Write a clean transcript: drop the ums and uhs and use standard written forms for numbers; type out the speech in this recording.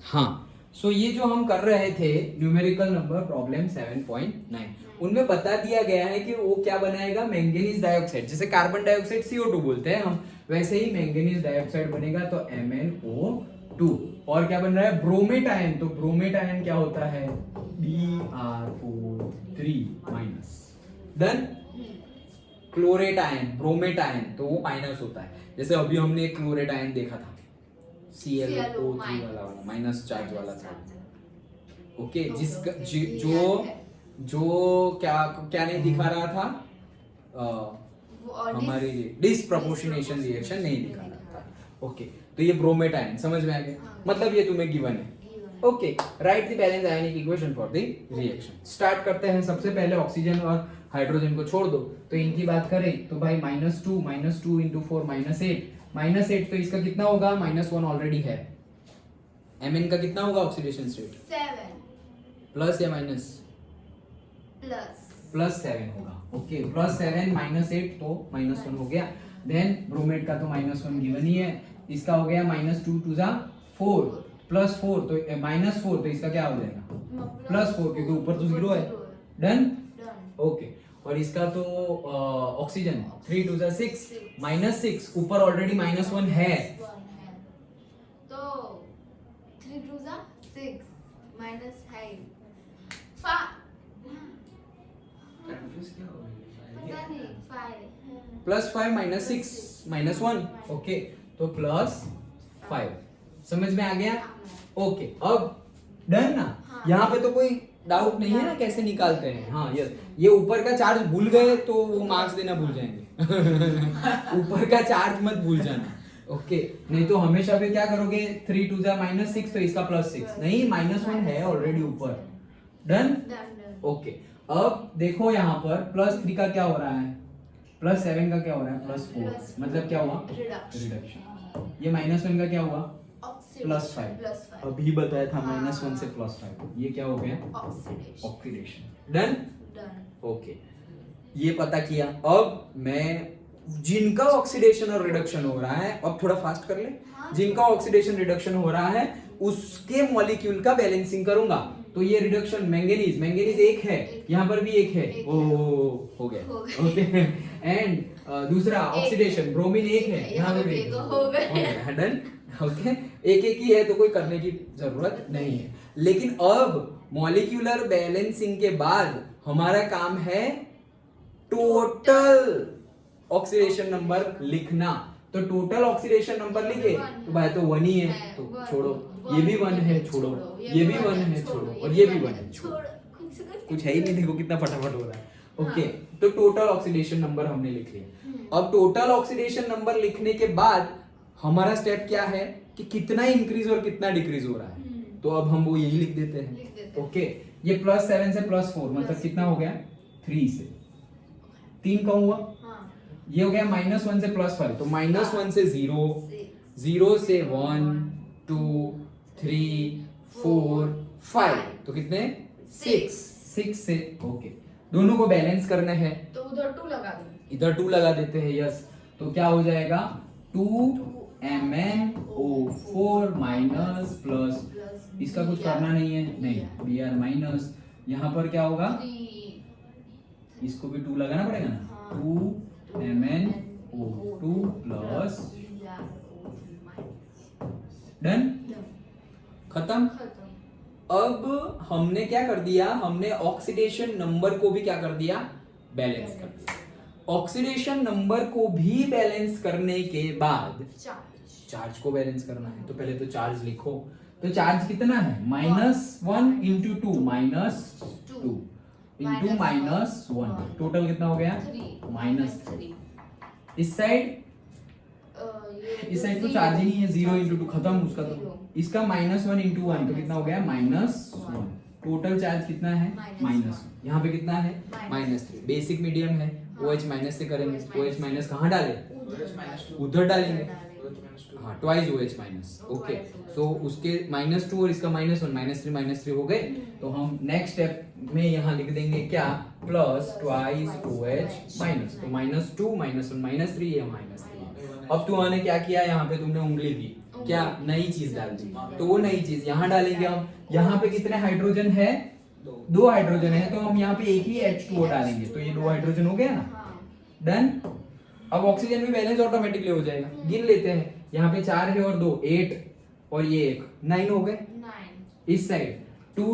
हाँ, सो ये जो हम कर रहे थे न्यूमेरिकल नंबर प्रॉब्लम 7.9, उनमें बता दिया गया है कि वो क्या बनाएगा, मैंगनीज डाइऑक्साइड। जैसे कार्बन डाइऑक्साइड CO2 बोलते हैं हम, वैसे ही मैंगनीज डाइऑक्साइड बनेगा तो MnO2। और क्या बन रहा है, ब्रोमेट आयन। तो ब्रोमेट आयन क्या होता है, Br43-। Then chlorate ion, bromate ion, तो वो माइनस होता है। जैसे अभी हमने एक क्लोरेट आयन देखा था, ClO3 वाला माइनस चार्ज वाला था। ओके, जिसका जो क्या क्या नहीं दिखा रहा था, हमारी डिसप्रपोर्शनेशन रिएक्शन नहीं दिखा रहा था। ओके, तो ये ब्रोमेट आयन समझ में आ गया, मतलब ये तुम्हें गिवन है। Okay, right the balance ionic equation for the reaction. Start करते हैं। सबसे पहले ऑक्सीजन और हाइड्रोजन को छोड़ दो, तो इनकी बात करें तो भाई -2 इंटू 4 -8 तो इसका कितना होगा, -1 ऑलरेडी है। Mn का कितना होगा ऑक्सीडेशन स्टेट, 7 प्लस या माइनस, +7 होगा। ओके, +7 -8 तो -1 हो गया। देन ब्रोमेट का तो -1 गिवन ही है, इसका हो गया -2 2 4 +4 तो -4 तो इसका क्या हो जाएगा, +4 क्योंकि ऊपर तो 0 है। डन। ओके, और इसका तो ऑक्सीजन 3 2 6 -6 ऊपर ऑलरेडी -1 है, तो 3 2 6 माइनस है पता नहीं 5 +5 -6 -1। ओके, तो +5 समझ में आ गया। ओके, अब डन ना। हाँ। यहाँ पे तो कोई डाउट नहीं है ना कैसे निकालते हैं। हाँ यस, ये ऊपर का चार्ज भूल गए तो वो मार्क्स देना भूल जाएंगे। ऊपर का चार्ज मत भूल जाना। ओके, नहीं तो हमेशा पे क्या करोगे, 3 2 -6 तो इसका +6 नहीं, -1 है ऑलरेडी ऊपर। डन। ओके, अब देखो यहाँ पर +3 का क्या हो रहा है, +7 का क्या हो रहा है, +4 मतलब क्या हुआ, रिडक्शन। ये -1 का क्या हुआ, +5। अभी बताया था -1 से +5, ये क्या हो गया, ऑक्सीडेशन। डन। ओके, ये पता किया। अब मैं जिनका ऑक्सीडेशन और रिडक्शन हो रहा है, अब थोड़ा फास्ट कर ले, जिनका ऑक्सीडेशन रिडक्शन हो रहा है उसके मॉलिक्यूल का बैलेंसिंग करूंगा। तो ये रिडक्शन मैंगनीज एक है, यहाँ पर भी एक है, ओ हो गया। ओके, एंड दूसरा ऑक्सीडेशन ब्रोमीन एक है, यहाँ पर भी हो गया। डन। ओके, एक ही है तो कोई करने की जरूरत नहीं है। लेकिन अब मॉलिक्यूलर बैलेंसिंग के बाद हमारा काम है टोटल ऑक्सीडेशन नंबर लिखना। तो टोटल ऑक्सीडेशन नंबर लिखे तो भाई तो 1 ही है तो छोड़ो, ये भी 1 है छोड़ो, ये भी 1 है छोड़ो, और ये भी 1 है छोड़ो, कुछ है ही नहीं। देखो कितना फटाफट हो रहा है। ओके, तो टोटल ऑक्सीडेशन नंबर हमने लिख लिया। अब टोटल ऑक्सीडेशन नंबर लिखने के बाद हमारा स्टेप क्या है कि कितना इंक्रीज और कितना डिक्रीज हो रहा है, तो अब हम वो यही लिख देते हैं। ओके, ये +7 से +4 मतलब कितना हो गया, 3 से 3 का हुआ। ये हो गया -1 से +5, तो -1 से 0, 0 से 1 2 3 4 5 तो कितने, 6 से। ओके, दोनों को बैलेंस करना है तो उधर 2 लगा दो, इधर 2 लगा देते हैं। यस, तो क्या हो जाएगा, 2MnO4 माइनस प्लस, इसका कुछ करना नहीं है, नहीं Br माइनस, यहाँ पर क्या होगा, इसको भी 2 लगाना पड़ेगा ना, 2MnO2 प्लस। डन, खत्म। अब हमने क्या कर दिया, हमने ऑक्सीडेशन नंबर को भी क्या कर दिया, बैलेंस कर दिया। ऑक्सीडेशन नंबर को भी बैलेंस करने के बाद चार्ज को बैलेंस करना है। तो पहले तो चार्ज लिखो, तो चार्ज कितना है, -1 इंटू 2 -2 इंटू -1, टोटल कितना हो गया, -3। इस साइड तो चार्ज ही नहीं है, 0 इंटू 2 खत्म उसका। तो इसका -1 इंटू 1 तो कितना हो गया, -1। टोटल चार्ज कितना है, -1। यहाँ पे कितना है, -3। बेसिक मीडियम है, OH माइनस से करेंगे। OH माइनस कहाँ डाले, उधर डालेंगे, हाँ ट्वाइस OH माइनस। ओके, सो उसके -2 और इसका -1 -3 हो गए। तो हम नेक्स्ट स्टेप में यहाँ लिख देंगे क्या, प्लस ट्वाइस OH माइनस, तो -2 -1 -3 या -3। अब तुम्हारे क्या किया, यहाँ पे तुमने उंगली की, क्या नई चीज डाल दी, तो वो नई चीज यहाँ डालेंगे हम। यहाँ पे कितने हाइड्रोजन है, 2 हाइड्रोजन है, तो हम यहाँ पे एक ही H2O डालेंगे, तो ये 2 हाइड्रोजन हो गया ना, हाँ डन। अब ऑक्सीजन भी बैलेंस ऑटोमेटिकली हो जाएगा। गिन लेते हैं, यहाँ पे 4 है और 2 8 और ये 1 9 हो गए 9 इस साइड।